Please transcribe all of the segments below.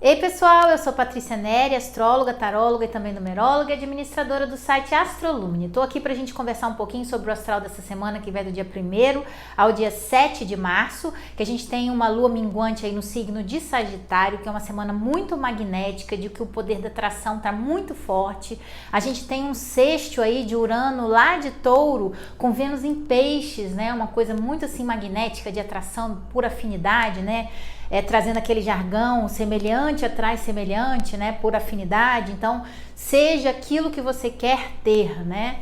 Ei pessoal, eu sou Patrícia Neri, astróloga, taróloga e também numeróloga e administradora do site Astrolumine. Estou aqui para a gente conversar um pouquinho sobre o astral dessa semana, que vai do dia 1º ao dia 7 de março, que a gente tem uma lua minguante aí no signo de Sagitário, que é uma semana muito magnética, de que o poder da atração está muito forte. A gente tem um sexto aí de Urano lá de Touro, com Vênus em Peixes, né? Uma coisa muito assim magnética, de atração por afinidade, né? Trazendo aquele jargão, semelhante atrai semelhante, né, por afinidade. Então, seja aquilo que você quer ter, né?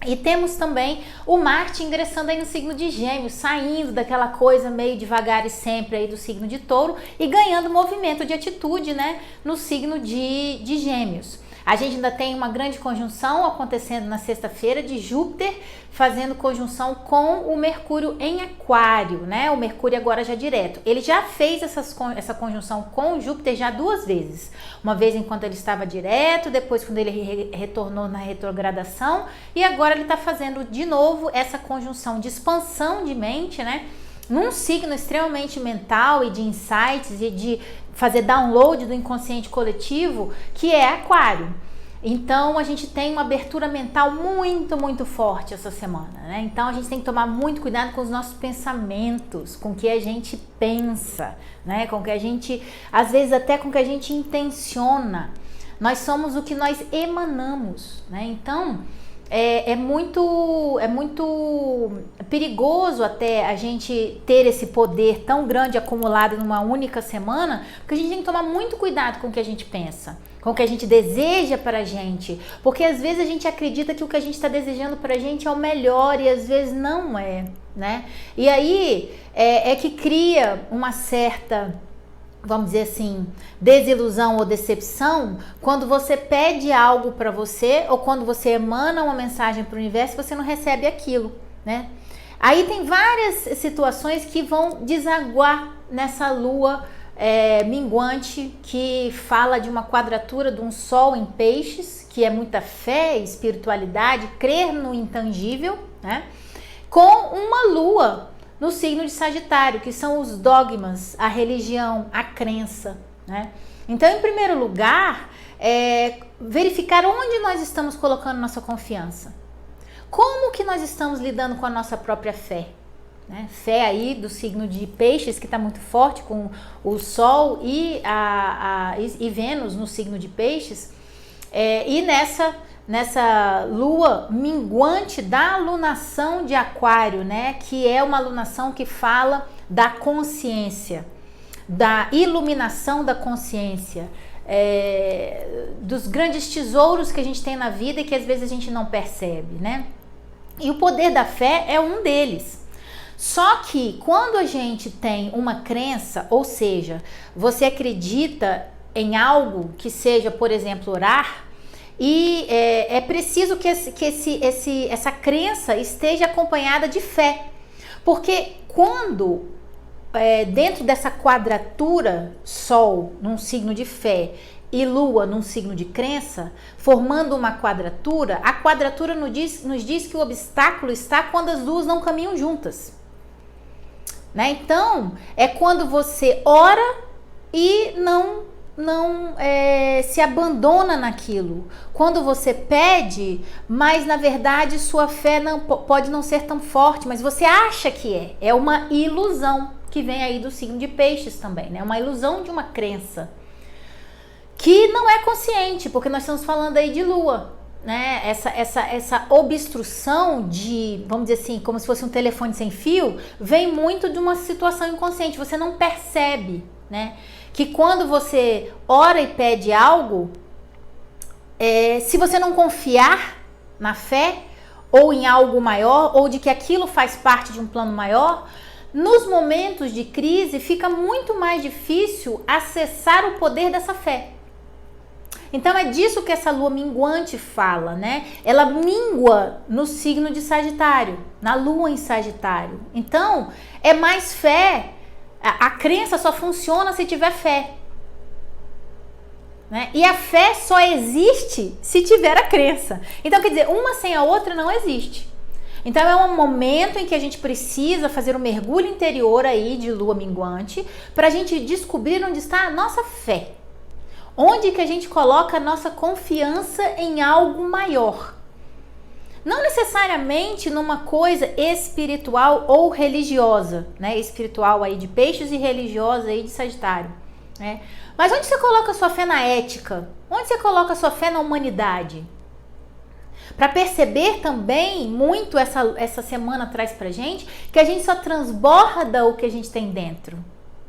E temos também o Marte ingressando aí no signo de Gêmeos, saindo daquela coisa meio devagar e sempre aí do signo de Touro e ganhando movimento de atitude, né, no signo de Gêmeos. A gente ainda tem uma grande conjunção acontecendo na sexta-feira de Júpiter fazendo conjunção com o Mercúrio em Aquário, né? O Mercúrio agora já direto. Ele já fez essa conjunção com o Júpiter já 2 vezes. Uma vez enquanto ele estava direto, depois quando ele retornou na retrogradação, e agora ele está fazendo de novo essa conjunção de expansão de mente, né? Num signo extremamente mental e de insights e de fazer download do inconsciente coletivo, que é Aquário. Então a gente tem uma abertura mental muito forte essa semana, né? Então a gente tem que tomar muito cuidado com os nossos pensamentos, com o que a gente pensa, né? Com o que a gente, às vezes até com o que a gente intenciona. Nós somos o que nós emanamos, né? Então é muito perigoso até a gente ter esse poder tão grande acumulado numa única semana, porque a gente tem que tomar muito cuidado com o que a gente pensa, com o que a gente deseja pra gente, porque às vezes a gente acredita que o que a gente está desejando pra gente é o melhor e às vezes não é, né? E aí é que cria uma certa, vamos dizer assim, desilusão ou decepção quando você pede algo para você ou quando você emana uma mensagem para o universo e você não recebe aquilo, né? Aí tem várias situações que vão desaguar nessa lua minguante, que fala de uma quadratura de um sol em peixes, que é muita fé, espiritualidade, crer no intangível, né? Com uma lua no signo de Sagitário, que são os dogmas, a religião, a crença, né? Então, em primeiro lugar, verificar onde nós estamos colocando nossa confiança. Como que nós estamos lidando com a nossa própria fé, né? Fé aí do signo de Peixes, que está muito forte com o Sol e Vênus no signo de Peixes, e nessa lua minguante da alunação de Aquário, né? Que é uma alunação que fala da consciência, da iluminação da consciência, dos grandes tesouros que a gente tem na vida e que às vezes a gente não percebe, né? E o poder da fé é um deles. Só que quando a gente tem uma crença, ou seja, você acredita em algo que seja, por exemplo, orar, e é preciso que essa crença esteja acompanhada de fé, porque quando dentro dessa quadratura Sol num signo de fé e Lua num signo de crença, formando uma quadratura, a quadratura nos diz que o obstáculo está quando as duas não caminham juntas, né? Então é quando você ora e não se abandona naquilo, quando você pede, mas na verdade sua fé pode não ser tão forte, mas você acha que é uma ilusão, que vem aí do signo de Peixes também, né? Uma ilusão de uma crença que não é consciente, porque nós estamos falando aí de lua, né? Essa obstrução de, vamos dizer assim, como se fosse um telefone sem fio, vem muito de uma situação inconsciente, você não percebe, né? Que quando você ora e pede algo, se você não confiar na fé, ou em algo maior, ou de que aquilo faz parte de um plano maior, nos momentos de crise fica muito mais difícil acessar o poder dessa fé. Então é disso que essa lua minguante fala, né? Ela mingua no signo de Sagitário, na lua em Sagitário. Então é mais fé. A crença só funciona se tiver fé, né? E a fé só existe se tiver a crença. Então quer dizer, uma sem a outra não existe. Então é um momento em que a gente precisa fazer um mergulho interior aí de lua minguante para a gente descobrir onde está a nossa fé. Onde que a gente coloca a nossa confiança em algo maior. Não necessariamente numa coisa espiritual ou religiosa, né? Espiritual aí de Peixes e religiosa aí de Sagitário, né? Mas onde você coloca a sua fé na ética? Onde você coloca a sua fé na humanidade? Para perceber também muito essa semana traz pra gente que a gente só transborda o que a gente tem dentro,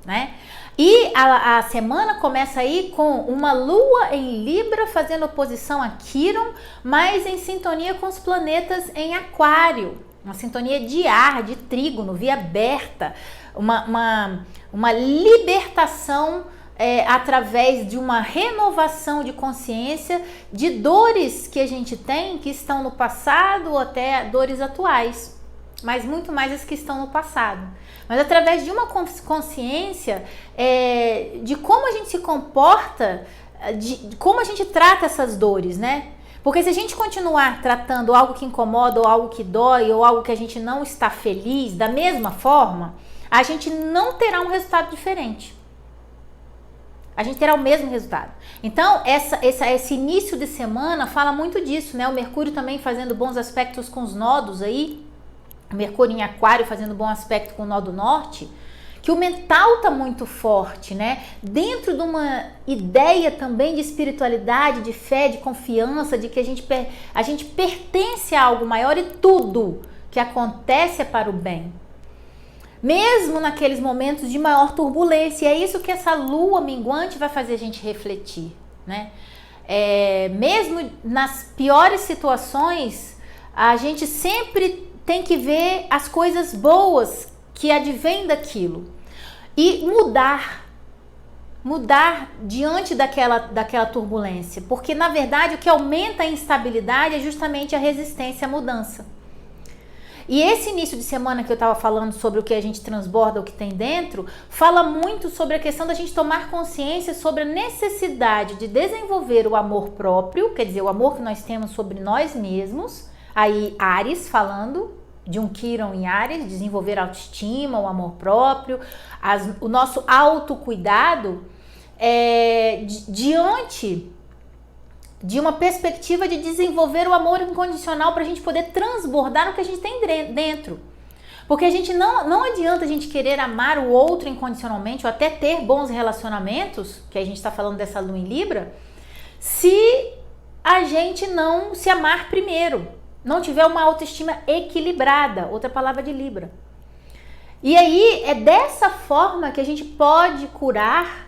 né? E a semana começa aí com uma lua em Libra fazendo oposição a Quiron, mas em sintonia com os planetas em Aquário. Uma sintonia de ar, de trígono, via aberta, uma libertação através de uma renovação de consciência de dores que a gente tem, que estão no passado ou até dores atuais, mas muito mais as que estão no passado. Mas através de uma consciência de como a gente se comporta, de como a gente trata essas dores, né? Porque se a gente continuar tratando algo que incomoda, ou algo que dói, ou algo que a gente não está feliz da mesma forma, a gente não terá um resultado diferente. A gente terá o mesmo resultado. Então, esse início de semana fala muito disso, né? O Mercúrio também fazendo bons aspectos com os nodos aí, Mercúrio em Aquário fazendo bom aspecto com o nó do norte, que o mental tá muito forte, né? Dentro de uma ideia também de espiritualidade, de fé, de confiança, de que a gente pertence a algo maior e tudo que acontece é para o bem. Mesmo naqueles momentos de maior turbulência, e é isso que essa lua minguante vai fazer a gente refletir, né? Mesmo nas piores situações, a gente sempre tem que ver as coisas boas que advêm daquilo e mudar diante daquela turbulência, porque na verdade o que aumenta a instabilidade é justamente a resistência à mudança. E esse início de semana que eu estava falando sobre o que a gente transborda, o que tem dentro, fala muito sobre a questão da gente tomar consciência sobre a necessidade de desenvolver o amor próprio, quer dizer, o amor que nós temos sobre nós mesmos. Aí Áries falando de um Quiron em Áries, desenvolver a autoestima, o amor próprio, o nosso autocuidado diante de uma perspectiva de desenvolver o amor incondicional para a gente poder transbordar o que a gente tem dentro. Porque a gente não adianta a gente querer amar o outro incondicionalmente ou até ter bons relacionamentos, que a gente está falando dessa lua em Libra, se a gente não se amar primeiro, não tiver uma autoestima equilibrada, outra palavra de Libra. E aí é dessa forma que a gente pode curar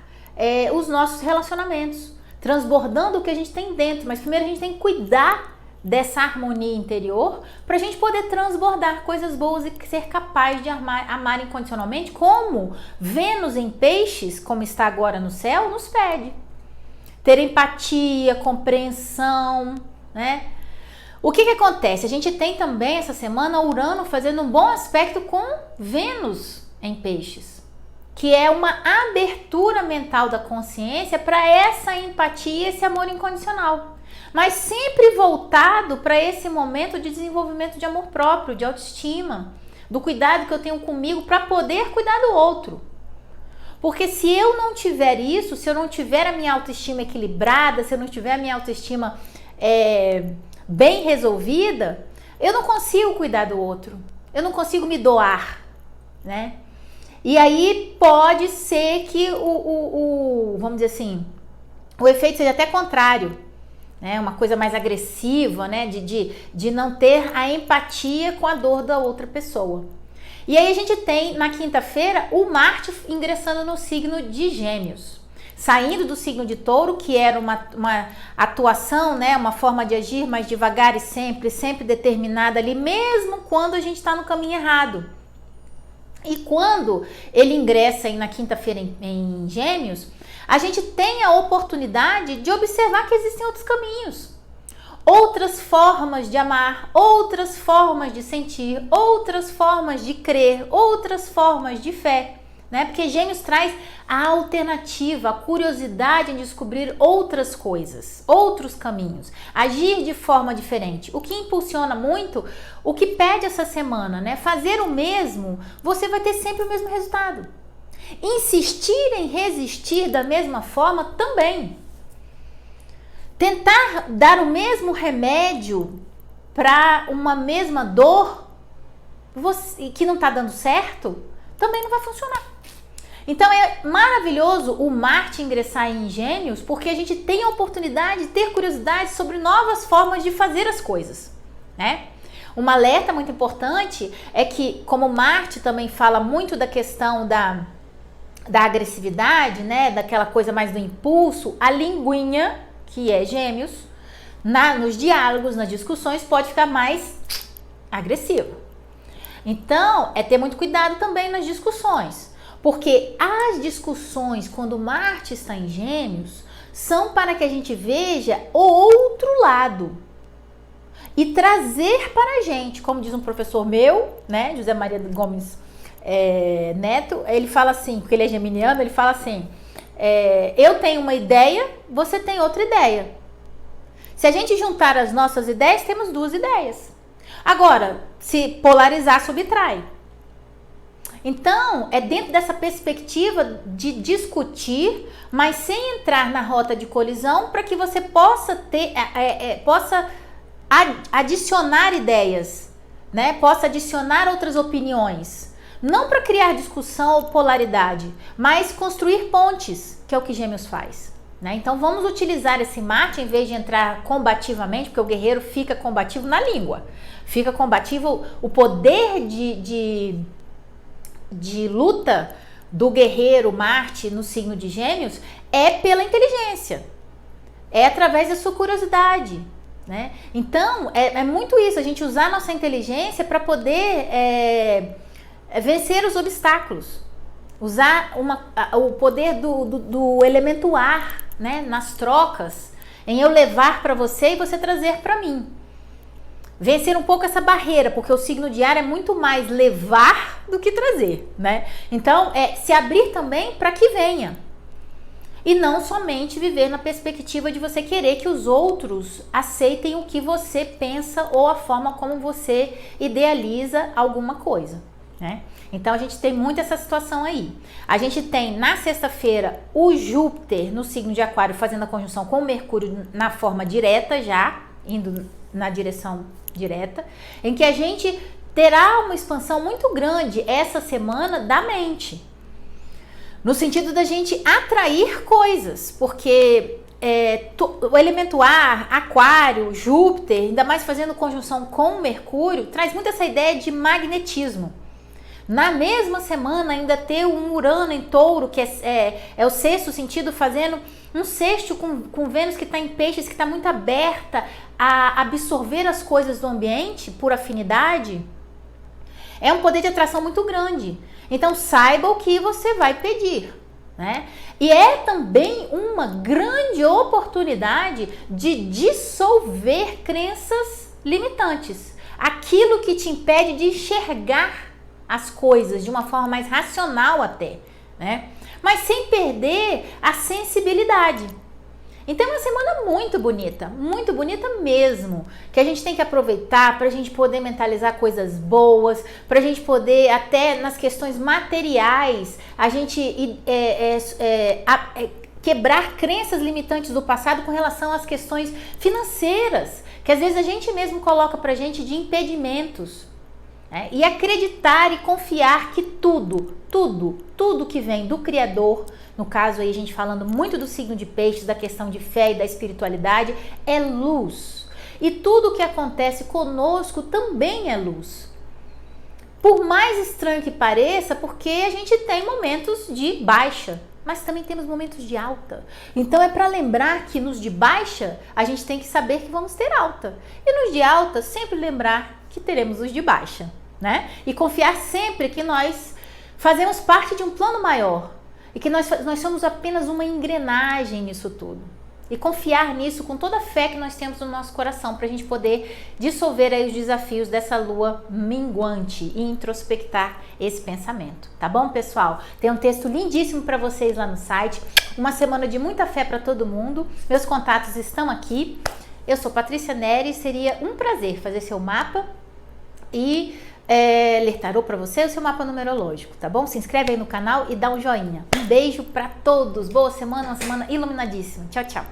os nossos relacionamentos, transbordando o que a gente tem dentro. Mas primeiro a gente tem que cuidar dessa harmonia interior para a gente poder transbordar coisas boas e ser capaz de amar incondicionalmente, como Vênus em Peixes, como está agora no céu, nos pede. Ter empatia, compreensão, né? O que acontece? A gente tem também essa semana Urano fazendo um bom aspecto com Vênus em Peixes, que é uma abertura mental da consciência para essa empatia, esse amor incondicional, mas sempre voltado para esse momento de desenvolvimento de amor próprio, de autoestima, do cuidado que eu tenho comigo para poder cuidar do outro. Porque se eu não tiver isso, se eu não tiver a minha autoestima equilibrada, se eu não tiver a minha autoestima bem resolvida, eu não consigo cuidar do outro, eu não consigo me doar, né? E aí pode ser que vamos dizer assim, o efeito seja até contrário, né? Uma coisa mais agressiva, né? De não ter a empatia com a dor da outra pessoa. E aí a gente tem na quinta-feira o Marte ingressando no signo de Gêmeos, saindo do signo de Touro, que era uma atuação, né? Uma forma de agir mais devagar e sempre determinada ali, mesmo quando a gente está no caminho errado. E quando ele ingressa aí na quinta-feira em Gêmeos, a gente tem a oportunidade de observar que existem outros caminhos, outras formas de amar, outras formas de sentir, outras formas de crer, outras formas de fé, né? Porque Gêmeos traz a alternativa, a curiosidade em descobrir outras coisas, outros caminhos, agir de forma diferente. O que impulsiona muito, o que pede essa semana, né? Fazer o mesmo, você vai ter sempre o mesmo resultado. Insistir em resistir da mesma forma também. Tentar dar o mesmo remédio para uma mesma dor que não está dando certo, também não vai funcionar. Então é maravilhoso o Marte ingressar em Gêmeos, porque a gente tem a oportunidade de ter curiosidade sobre novas formas de fazer as coisas, né? Um alerta muito importante é que, como Marte também fala muito da questão da agressividade, né? Daquela coisa mais do impulso, a linguinha, que é Gêmeos, nos diálogos, nas discussões, pode ficar mais agressivo. Então, é ter muito cuidado também nas discussões, porque as discussões, quando Marte está em Gêmeos, são para que a gente veja o outro lado e trazer para a gente, como diz um professor meu, né, José Maria Gomes Neto, ele fala assim, porque ele é geminiano, ele fala assim, eu tenho uma ideia, você tem outra ideia. Se a gente juntar as nossas ideias, temos duas ideias. Agora, se polarizar, subtrai. Então, é dentro dessa perspectiva de discutir, mas sem entrar na rota de colisão, para que você possa possa adicionar ideias, né? Possa adicionar outras opiniões. Não para criar discussão ou polaridade, mas construir pontes, que é o que Gêmeos faz, né? Então vamos utilizar esse Marte, em vez de entrar combativamente, porque o guerreiro fica combativo na língua, fica combativo, o poder de luta do guerreiro Marte no signo de Gêmeos é pela inteligência, é através da sua curiosidade, né? Então é muito isso, a gente usar nossa inteligência para poder vencer os obstáculos, usar o poder do elemento ar, né, nas trocas, em eu levar para você e você trazer para mim. Vencer um pouco essa barreira, porque o signo de ar é muito mais levar do que trazer, né? Então, se abrir também para que venha. E não somente viver na perspectiva de você querer que os outros aceitem o que você pensa ou a forma como você idealiza alguma coisa, né? Então a gente tem muito essa situação aí. A gente tem na sexta-feira o Júpiter no signo de Aquário fazendo a conjunção com o Mercúrio na forma direta, já indo na direção direta, em que a gente terá uma expansão muito grande essa semana da mente, no sentido da gente atrair coisas, porque o elemento ar, Aquário, Júpiter, ainda mais fazendo conjunção com o Mercúrio, traz muito essa ideia de magnetismo. Na mesma semana ainda ter um Urano em Touro, que é o sexto sentido, fazendo um sexto com Vênus que está em Peixes, que está muito aberta a absorver as coisas do ambiente por afinidade, é um poder de atração muito grande. Então saiba o que você vai pedir, né? E é também uma grande oportunidade de dissolver crenças limitantes, aquilo que te impede de enxergar as coisas de uma forma mais racional até, né? Mas sem perder a sensibilidade. Então é uma semana muito bonita mesmo, que a gente tem que aproveitar para a gente poder mentalizar coisas boas, para a gente poder até nas questões materiais, a gente quebrar crenças limitantes do passado com relação às questões financeiras, que às vezes a gente mesmo coloca para a gente de impedimentos. E acreditar e confiar que tudo que vem do Criador, no caso aí a gente falando muito do signo de Peixes, da questão de fé e da espiritualidade, é luz. E tudo que acontece conosco também é luz. Por mais estranho que pareça, porque a gente tem momentos de baixa, mas também temos momentos de alta. Então é para lembrar que nos de baixa a gente tem que saber que vamos ter alta. E nos de alta sempre lembrar que teremos os de baixa, né? E confiar sempre que nós fazemos parte de um plano maior e que nós somos apenas uma engrenagem nisso tudo. e confiar nisso com toda a fé que nós temos no nosso coração, para a gente poder dissolver aí os desafios dessa lua minguante e introspectar esse pensamento, tá bom, pessoal? Tem um texto lindíssimo para vocês lá no site. Uma semana de muita fé para todo mundo. Meus contatos estão aqui. Eu sou Patrícia Neri, seria um prazer fazer seu mapa e ler tarô para você, o seu mapa numerológico, tá bom? Se inscreve aí no canal e dá um joinha. Um beijo para todos, boa semana, uma semana iluminadíssima. Tchau, tchau.